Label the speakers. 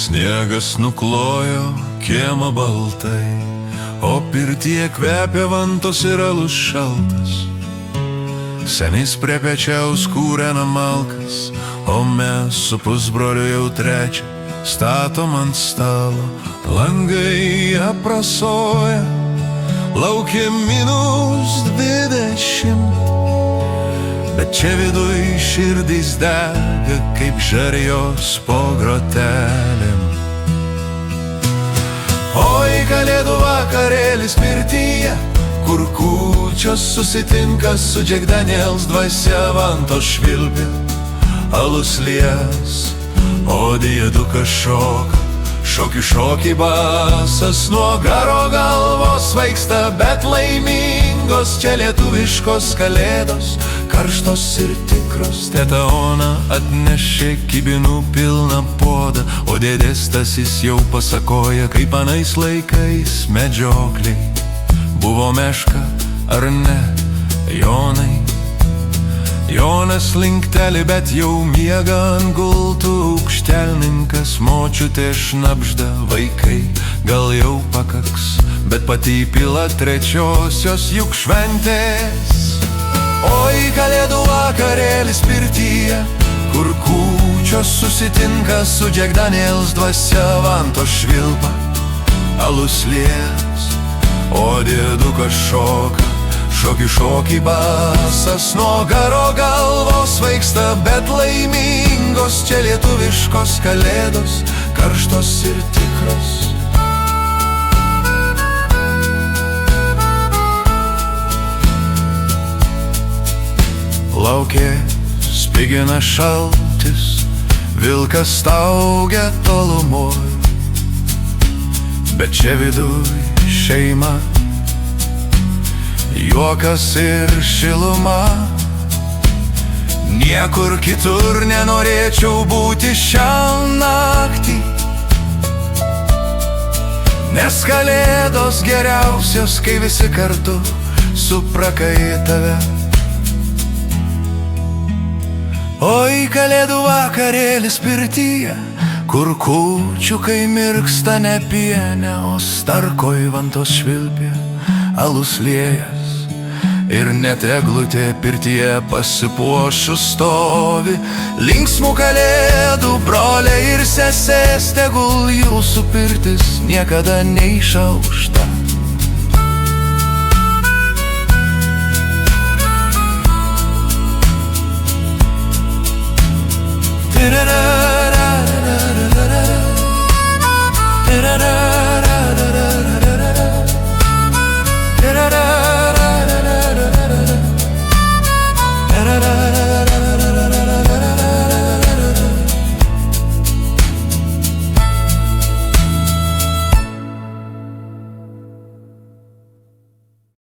Speaker 1: Sniegas nuklojo kiemą baltai, o pirtyje kvepia vantos ir alus šaltas. Senys prie pečiaus kūrena malkas, o mes su pusbroliu jau trečią statom ant stalo. Langai aprasoja, laukia -20, bet čia viduj širdys dega kaip žarijos po grotelėm. Oi, kalėdų vakarėlis pirtyje, kur kūčios susitinka su Jack Daniels dvasia, vantos švilpia, alus lies, o diedukas šoka. Šokį basas nuo garo galvos svaigsta, bet laimingos čia lietuviškos kalėdos, karštos ir tikros. Teta Ona atnešė kibinų pilną puodą, o dėdė Stasys jau pasakoja, kaip anais laikais medžiokliai buvo meška ar ne, Jonai. Jonas linkteli, bet jau miega ant gultų, aukštelninkas močiutė šnabžda, vaikai gal jau pakaks, bet pati pila trečiosios juk šventės. Oi, kalėdų vakarėlis pirtyje, kur kūčios susitinka su Jack Daniels dvasia, vantos švilpa, alus lies, o diedukas šoka. Šokį basas nuo garo galvos svaigsta, bet laimingos čia lietuviškos kalėdos, karštos ir tikros. Laukė spigina šaltis, vilkas staugia tolumoj, bet čia viduj šeima, juokas ir šiluma. Niekur kitur nenorėčiau būti šią naktį, nes kalėdos geriausios, kai visi kartu suprakai tave. Oi, kalėdų vakarėlis pirtyje, kur kūčiukai mirksta ne piene, o starkoj vantos švilpia, alus liejas. Ir net eglutė pirtyje pasipuošus stovi, linksmų kalėdų broliai ir sesės, tegul jūsų pirtis niekada neišaušta.